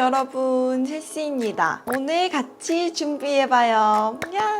여러분, 첼시입니다. 오늘 같이 준비해봐요. 냥!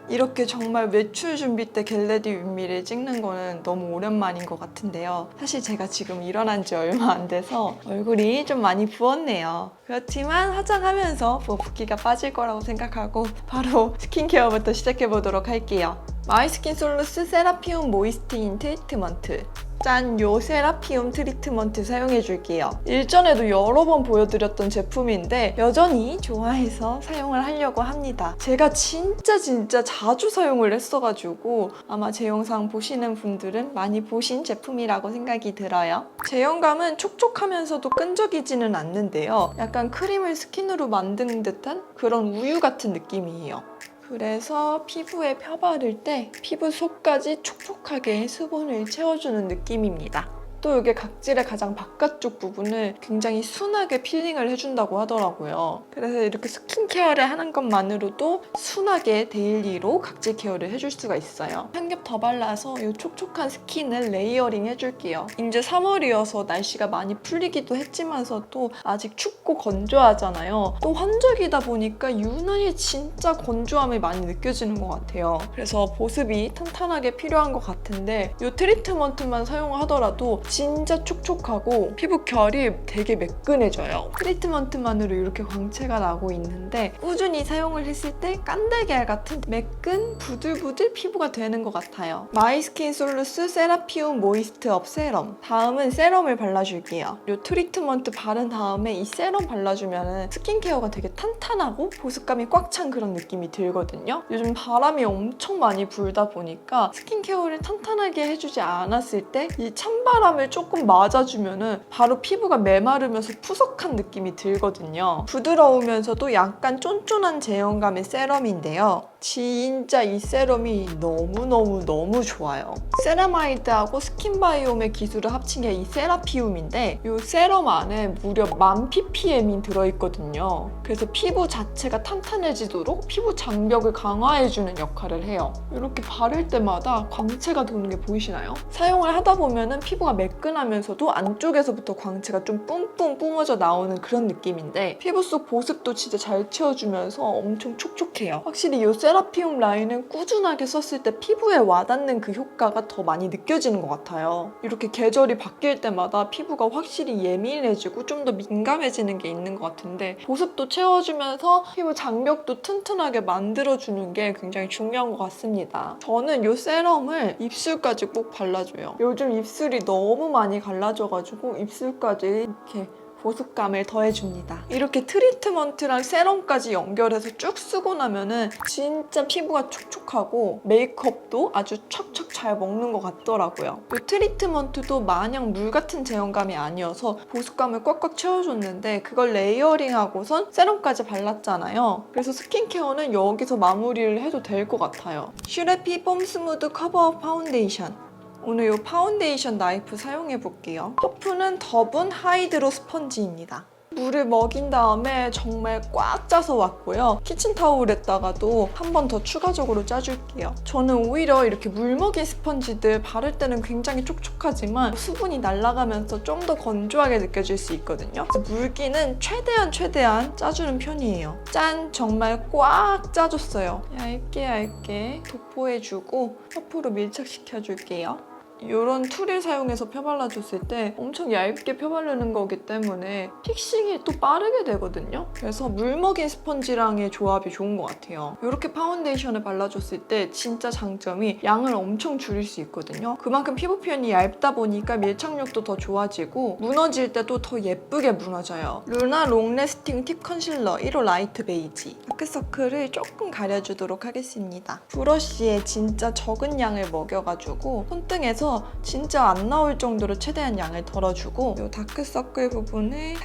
이렇게 정말 외출 준비 때 겟레디 윗미를 찍는 거는 너무 오랜만인 것 같은데요. 사실 제가 지금 일어난 지 얼마 안 돼서 얼굴이 좀 많이 부었네요. 그렇지만 화장하면서 붓기가 빠질 거라고 생각하고 바로 스킨케어부터 시작해보도록 할게요. 마이스킨 솔루스 세라피움 모이스트인 트리트먼트. 짠! 요 세라피움 트리트먼트 사용해줄게요. 일전에도 여러 번 보여드렸던 제품인데 여전히 좋아해서 사용을 하려고 합니다. 제가 진짜 자주 사용을 했어가지고 아마 제 영상 보시는 분들은 많이 보신 제품이라고 생각이 들어요. 제형감은 촉촉하면서도 끈적이지는 않는데요. 약간 크림을 스킨으로 만든 듯한 그런 우유 같은 느낌이에요. 그래서 피부에 펴바를 때 피부 속까지 촉촉하게 수분을 채워주는 느낌입니다. 또 이게 각질의 가장 바깥쪽 부분을 굉장히 순하게 필링을 해준다고 하더라고요. 그래서 이렇게 스킨케어를 하는 것만으로도 순하게 데일리로 각질 케어를 해줄 수가 있어요. 한 겹 더 발라서 이 촉촉한 스킨을 레이어링 해줄게요. 이제 3월이어서 날씨가 많이 풀리기도 했지만서도 아직 춥고 건조하잖아요. 또 환절기다 보니까 유난히 진짜 건조함이 많이 느껴지는 것 같아요. 그래서 보습이 탄탄하게 필요한 것 같은데 이 트리트먼트만 사용하더라도 진짜 촉촉하고 피부 결이 되게 매끈해져요. 트리트먼트만으로 이렇게 광채가 나고 있는데 꾸준히 사용을 했을 때 깐달걀 같은 매끈 부들부들 피부가 되는 것 같아요. 마이스킨 솔루스 세라피움 모이스트업 세럼. 다음은 세럼을 발라줄게요. 이 트리트먼트 바른 다음에 이 세럼 발라주면 스킨케어가 되게 탄탄하고 보습감이 꽉 찬 그런 느낌이 들거든요. 요즘 바람이 엄청 많이 불다 보니까 스킨케어를 탄탄하게 해주지 않았을 때 이 찬바람을 조금 맞아주면 바로 피부가 메마르면서 푸석한 느낌이 들거든요. 부드러우면서도 약간 쫀쫀한 제형감의 세럼인데요. 진짜 이 세럼이 너무 좋아요. 세라마이드하고 스킨바이옴의 기술을 합친 게 이 세라피움인데 이 세럼 안에 무려 1000ppm이 들어있거든요. 그래서 피부 자체가 탄탄해지도록 피부 장벽을 강화해주는 역할을 해요. 이렇게 바를 때마다 광채가 도는 게 보이시나요? 사용을 하다 보면 피부가 매끈하면서도 안쪽에서부터 광채가 좀 뿜뿜 뿜어져 나오는 그런 느낌인데 피부 속 보습도 진짜 잘 채워주면서 엄청 촉촉해요. 확실히 이 세라피움 라인은 꾸준하게 썼을 때 피부에 와닿는 그 효과가 더 많이 느껴지는 것 같아요. 이렇게 계절이 바뀔 때마다 피부가 확실히 예민해지고 좀 더 민감해지는 게 있는 것 같은데 보습도 채워주면서 피부 장벽도 튼튼하게 만들어주는 게 굉장히 중요한 것 같습니다. 저는 이 세럼을 입술까지 꼭 발라줘요. 요즘 입술이 너무 많이 갈라져가지고 입술까지 이렇게 보습감을 더해줍니다. 이렇게 트리트먼트랑 세럼까지 연결해서 쭉 쓰고 나면은 진짜 피부가 촉촉하고 메이크업도 아주 척척 잘 먹는 것 같더라고요. 이 트리트먼트도 마냥 물 같은 제형감이 아니어서 보습감을 꽉꽉 채워줬는데 그걸 레이어링하고선 세럼까지 발랐잖아요. 그래서 스킨케어는 여기서 마무리를 해도 될 것 같아요. 슈레피 폼 스무드 커버업 파운데이션. 오늘 이 파운데이션 나이프 사용해볼게요. 퍼프는 더분 하이드로 스펀지입니다. 물을 먹인 다음에 정말 꽉 짜서 왔고요. 키친타올에다가도 한 번 더 추가적으로 짜줄게요. 저는 오히려 이렇게 물 먹인 스펀지들 바를 때는 굉장히 촉촉하지만 수분이 날아가면서 좀 더 건조하게 느껴질 수 있거든요. 그래서 물기는 최대한 짜주는 편이에요. 짠! 정말 꽉 짜줬어요. 얇게 도포해주고 퍼프로 밀착시켜줄게요. 이런 툴을 사용해서 펴발라줬을 때 엄청 얇게 펴바르는 거기 때문에 픽싱이 또 빠르게 되거든요. 그래서 물 먹인 스펀지랑의 조합이 좋은 것 같아요. 이렇게 파운데이션을 발라줬을 때 진짜 장점이 양을 엄청 줄일 수 있거든요. 그만큼 피부 표현이 얇다 보니까 밀착력도 더 좋아지고 무너질 때도 더 예쁘게 무너져요. 루나 롱래스팅 팁 컨실러 1호 라이트 베이지. 다크서클을 조금 가려주도록 하겠습니다. 브러쉬에 진짜 적은 양을 먹여가지고 손등에서 진짜 안 나올 정도로 최대한 양을 덜어주고 이 다크서클 부분을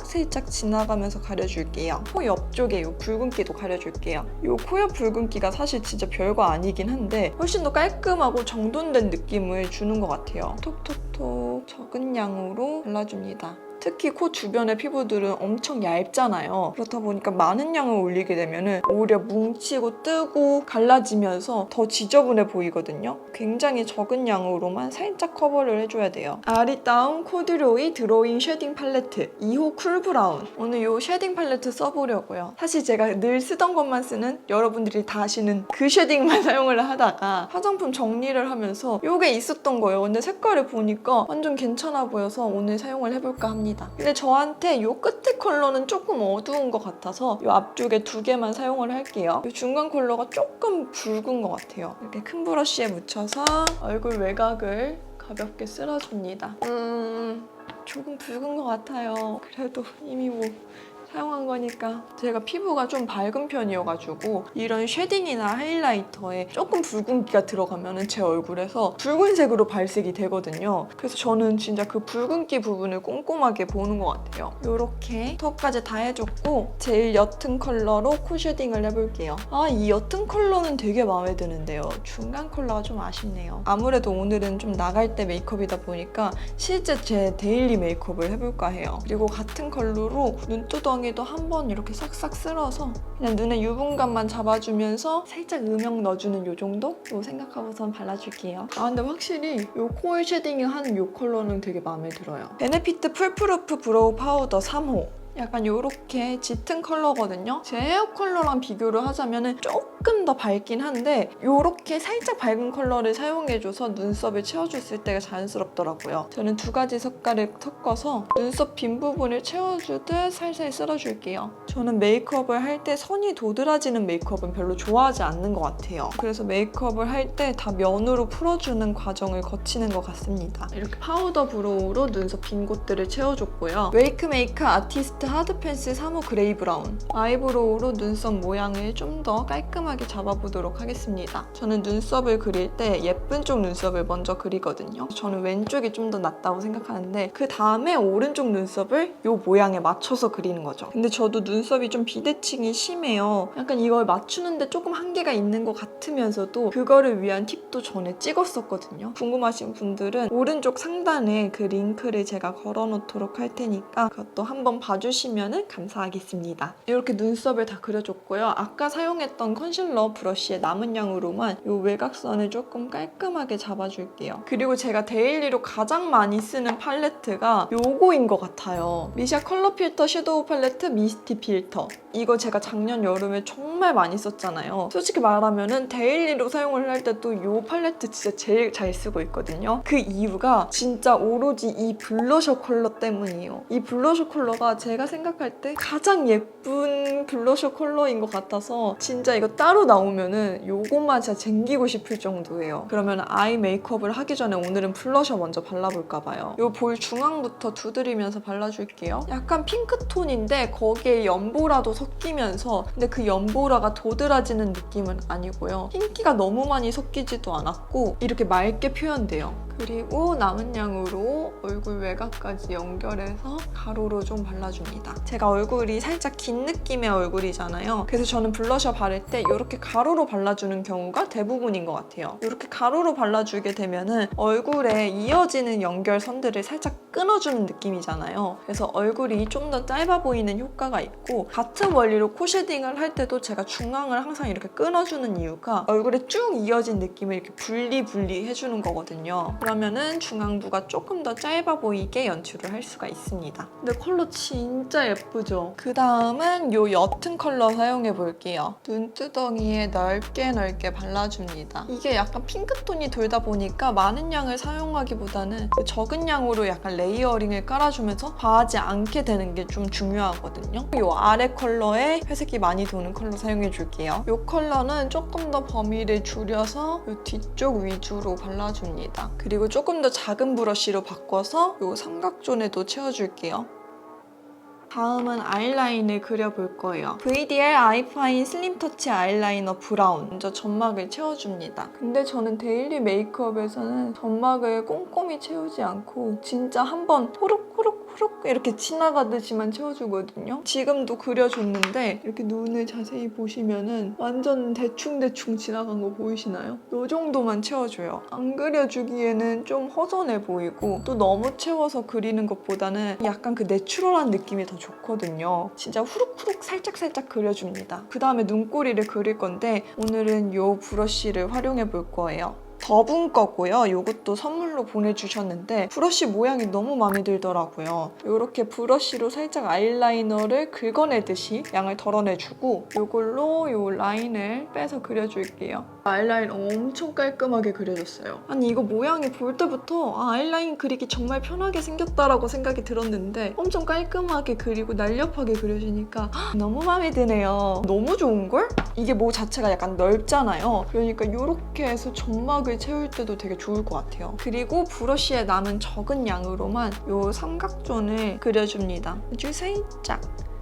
살짝 지나가면서 가려줄게요. 코 옆쪽에 이 붉은기도 가려줄게요. 이 코 옆 붉은기가 사실 진짜 별거 아니긴 한데 훨씬 더 깔끔하고 정돈된 느낌을 주는 것 같아요. 톡톡톡 적은 양으로 발라줍니다. 특히 코 주변의 피부들은 엄청 얇잖아요. 그렇다 보니까 많은 양을 올리게 되면 오히려 뭉치고 뜨고 갈라지면서 더 지저분해 보이거든요. 굉장히 적은 양으로만 살짝 커버를 해줘야 돼요. 아리따움 코듀로이 드로잉 쉐딩 팔레트 2호 쿨 브라운. 오늘 이 쉐딩 팔레트 써보려고요. 사실 제가 늘 쓰던 것만 쓰는, 여러분들이 다 아시는 그 쉐딩만 사용을 하다가 화장품 정리를 하면서 이게 있었던 거예요. 근데 색깔을 보니까 완전 괜찮아 보여서 오늘 사용을 해볼까 합니다. 근데 저한테 이 끝에 컬러는 조금 어두운 것 같아서 이 앞쪽에 2개만 사용을 할게요. 이 중간 컬러가 조금 붉은 것 같아요. 이렇게 큰 브러쉬에 묻혀서 얼굴 외곽을 가볍게 쓸어줍니다. 조금 붉은 것 같아요. 그래도 이미 사용한 거니까. 제가 피부가 좀 밝은 편이어가지고 이런 쉐딩이나 하이라이터에 조금 붉은기가 들어가면 제 얼굴에서 붉은색으로 발색이 되거든요. 그래서 저는 진짜 그 붉은기 부분을 꼼꼼하게 보는 것 같아요. 이렇게 턱까지 다 해줬고 제일 옅은 컬러로 코 쉐딩을 해볼게요. 이 옅은 컬러는 되게 마음에 드는데요. 중간 컬러가 좀 아쉽네요. 아무래도 오늘은 좀 나갈 때 메이크업이다 보니까 실제 제 데일리 메이크업을 해볼까 해요. 그리고 같은 컬러로 눈두덩이 도 한번 이렇게 싹싹 쓸어서 그냥 눈의 유분감만 잡아주면서 살짝 음영 넣어주는 이 정도? 생각하고선 발라줄게요. 근데 확실히 이 코일 쉐딩을 하는 이 컬러는 되게 마음에 들어요. 베네피트 풀프루프 브로우 파우더 3호. 약간 이렇게 짙은 컬러거든요. 제 헤어 컬러랑 비교를 하자면 조금 더 밝긴 한데 이렇게 살짝 밝은 컬러를 사용해줘서 눈썹을 채워줬을 때가 자연스럽더라고요. 저는 2가지 색깔을 섞어서 눈썹 빈 부분을 채워주듯 살살 쓸어줄게요. 저는 메이크업을 할 때 선이 도드라지는 메이크업은 별로 좋아하지 않는 것 같아요. 그래서 메이크업을 할 때 다 면으로 풀어주는 과정을 거치는 것 같습니다. 이렇게 파우더 브로우로 눈썹 빈 곳들을 채워줬고요. 웨이크메이크 아티스트 하드 펜슬 3호 그레이 브라운. 아이브로우로 눈썹 모양을 좀 더 깔끔하게 잡아보도록 하겠습니다. 저는 눈썹을 그릴 때 예쁜 쪽 눈썹을 먼저 그리거든요. 저는 왼쪽이 좀 더 낫다고 생각하는데 그 다음에 오른쪽 눈썹을 이 모양에 맞춰서 그리는 거죠. 근데 저도 눈썹이 좀 비대칭이 심해요. 약간 이걸 맞추는데 조금 한계가 있는 것 같으면서도 그거를 위한 팁도 전에 찍었었거든요. 궁금하신 분들은 오른쪽 상단에 그 링크를 제가 걸어놓도록 할 테니까 그것도 한번 봐주시면 감사하겠습니다. 이렇게 눈썹을 다 그려줬고요. 아까 사용했던 컨실러 브러쉬의 남은 양으로만 이 외곽선을 조금 깔끔하게 잡아줄게요. 그리고 제가 데일리로 가장 많이 쓰는 팔레트가 요거인 것 같아요. 미샤 컬러 필터 섀도우 팔레트 미스티 필터. 이거 제가 작년 여름에 정말 많이 썼잖아요. 솔직히 말하면 데일리로 사용을 할 때 또 이 팔레트 진짜 제일 잘 쓰고 있거든요. 그 이유가 진짜 오로지 이 블러셔 컬러 때문이에요. 이 블러셔 컬러가 제가 생각할 때 가장 예쁜 블러셔 컬러인 것 같아서 진짜 이거 따로 나오면은 요것만 진짜 쟁기고 싶을 정도예요. 그러면 아이 메이크업을 하기 전에 오늘은 블러셔 먼저 발라볼까 봐요. 요 볼 중앙부터 두드리면서 발라줄게요. 약간 핑크톤인데 거기에 연보라도 섞이면서 근데 그 연보라가 도드라지는 느낌은 아니고요. 흰기가 너무 많이 섞이지도 않았고 이렇게 맑게 표현돼요. 그리고 남은 양으로 얼굴 외곽까지 연결해서 가로로 좀 발라줍니다. 제가 얼굴이 살짝 긴 느낌의 얼굴이잖아요. 그래서 저는 블러셔 바를 때 이렇게 가로로 발라주는 경우가 대부분인 것 같아요. 이렇게 가로로 발라주게 되면은 얼굴에 이어지는 연결선들을 살짝 끊어주는 느낌이잖아요. 그래서 얼굴이 좀 더 짧아 보이는 효과가 있고 같은 원리로 코 쉐딩을 할 때도 제가 중앙을 항상 이렇게 끊어주는 이유가 얼굴에 쭉 이어진 느낌을 이렇게 분리 해주는 거거든요. 그러면은 중앙부가 조금 더 짧아 보이게 연출을 할 수가 있습니다. 근데 컬러 진짜 예쁘죠? 그 다음은 이 옅은 컬러 사용해 볼게요. 눈두덩이에 넓게 발라줍니다. 이게 약간 핑크톤이 돌다 보니까 많은 양을 사용하기보다는 적은 양으로 약간 레이어링을 깔아주면서 과하지 않게 되는 게 좀 중요하거든요. 이 아래 컬러에 회색이 많이 도는 컬러 사용해 줄게요. 이 컬러는 조금 더 범위를 줄여서 이 뒤쪽 위주로 발라줍니다. 그리고 조금 더 작은 브러쉬로 바꿔서 이 삼각존에도 채워줄게요. 다음은 아이라인을 그려볼 거예요. VDL 아이파인 슬림 터치 아이라이너 브라운. 먼저 점막을 채워줍니다. 근데 저는 데일리 메이크업에서는 점막을 꼼꼼히 채우지 않고 진짜 한번 호룩호룩 이렇게 지나가듯이만 채워주거든요. 지금도 그려줬는데 이렇게 눈을 자세히 보시면은 완전 대충대충 지나간 거 보이시나요? 이 정도만 채워줘요. 안 그려주기에는 좀 허전해 보이고 또 너무 채워서 그리는 것보다는 약간 그 내추럴한 느낌이 더 좋거든요. 진짜 후룩후룩 살짝살짝 그려줍니다. 그 다음에 눈꼬리를 그릴 건데 오늘은 이 브러쉬를 활용해 볼 거예요. 더분 거고요. 이것도 선물로 보내주셨는데 브러쉬 모양이 너무 마음에 들더라고요. 이렇게 브러쉬로 살짝 아이라이너를 긁어내듯이 양을 덜어내주고 이걸로 이 라인을 빼서 그려줄게요. 아이라인 엄청 깔끔하게 그려줬어요. 아니 이거 모양이 볼 때부터 아이라인 그리기 정말 편하게 생겼다라고 생각이 들었는데 엄청 깔끔하게 그리고 날렵하게 그려지니까 너무 마음에 드네요. 너무 좋은걸? 이게 모 자체가 약간 넓잖아요. 그러니까 이렇게 해서 점막을 채울 때도 되게 좋을 것 같아요. 그리고 브러쉬에 남은 적은 양으로만 이 삼각존을 그려줍니다. 아주 살짝.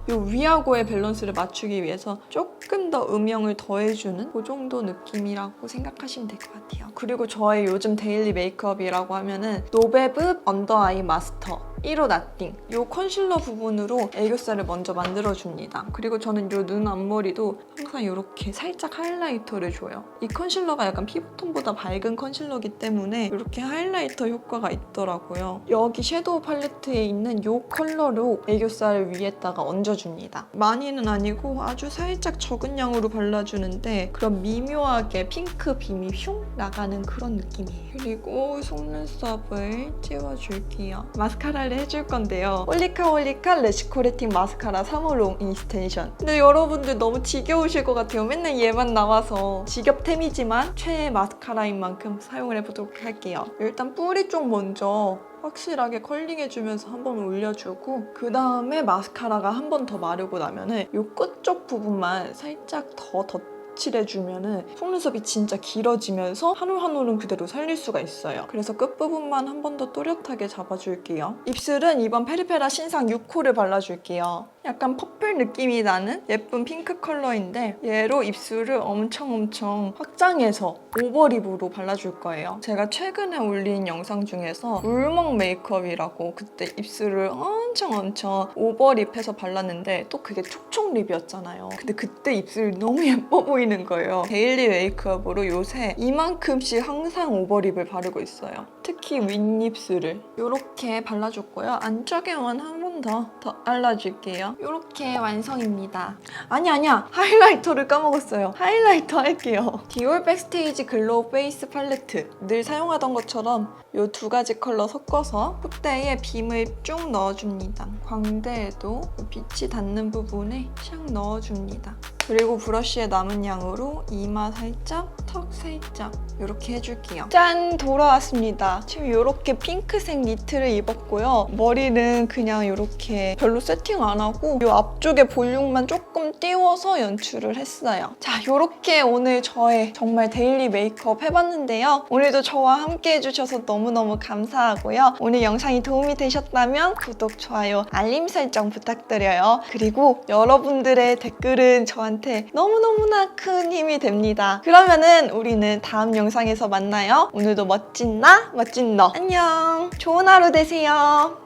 이 위하고의 밸런스를 맞추기 위해서 조금 더 음영을 더해주는 그 정도 느낌이라고 생각하시면 될 것 같아요. 그리고 저의 요즘 데일리 메이크업이라고 하면은 노베브 언더 아이 마스터 1호 나띵 이 컨실러 부분으로 애교살을 먼저 만들어줍니다. 그리고 저는 이 눈 앞머리도 항상 이렇게 살짝 하이라이터를 줘요. 이 컨실러가 약간 피부톤보다 밝은 컨실러이기 때문에 이렇게 하이라이터 효과가 있더라고요. 여기 섀도우 팔레트에 있는 이 컬러로 애교살 위에다가 얹어줍니다. 많이는 아니고 아주 살짝 적은 양으로 발라주는데 그런 미묘하게 핑크 빔이 슝 나가는 그런 느낌이에요. 그리고 속눈썹을 찌워줄게요. 마스카라를 해줄 건데요. 홀리카 래쉬코레팅 마스카라 3호 롱 인스텐션. 근데 여러분들 너무 지겨우실 것 같아요. 맨날 얘만 나와서 지겹템이지만 최애 마스카라인 만큼 사용을 해보도록 할게요. 일단 뿌리 쪽 먼저 확실하게 컬링해주면서 한번 올려주고 그 다음에 마스카라가 한 번 더 마르고 나면은 이 끝쪽 부분만 살짝 더 덧칠해주면은 속눈썹이 진짜 길어지면서 한 올 한 올은 그대로 살릴 수가 있어요. 그래서 끝부분만 한 번 더 또렷하게 잡아줄게요. 입술은 이번 페리페라 신상 6호를 발라줄게요. 약간 퍼플 느낌이 나는 예쁜 핑크 컬러인데 얘로 입술을 엄청 확장해서 오버립으로 발라줄 거예요. 제가 최근에 올린 영상 중에서 울먹 메이크업이라고 그때 입술을 엄청 오버립해서 발랐는데 또 그게 촉촉립이었잖아요. 근데 그때 입술이 너무 예뻐 보이는 거예요. 데일리 메이크업으로 요새 이만큼씩 항상 오버립을 바르고 있어요. 특히 윗입술을 이렇게 발라줬고요. 안쪽에만 한 번 더 발라줄게요. 이렇게 완성입니다. 아니야 하이라이터를 까먹었어요. 하이라이터 할게요. 디올 백스테이지 글로우 페이스 팔레트 늘 사용하던 것처럼 이 두 가지 컬러 섞어서 콧대에 빔을 쭉 넣어줍니다. 광대에도 빛이 닿는 부분에 샥 넣어줍니다. 그리고 브러쉬에 남은 양으로 이마 살짝, 턱 살짝 이렇게 해줄게요. 짠! 돌아왔습니다. 지금 이렇게 핑크색 니트를 입었고요. 머리는 그냥 이렇게 별로 세팅 안 하고 이 앞쪽에 볼륨만 조금 띄워서 연출을 했어요. 자, 이렇게 오늘 저의 정말 데일리 메이크업 해봤는데요. 오늘도 저와 함께 해주셔서 너무너무 감사하고요. 오늘 영상이 도움이 되셨다면 구독, 좋아요, 알림 설정 부탁드려요. 그리고 여러분들의 댓글은 저한테 너무너무나 큰 힘이 됩니다. 그러면은 우리는 다음 영상에서 만나요. 오늘도 멋진 나, 멋진 너. 안녕. 좋은 하루 되세요.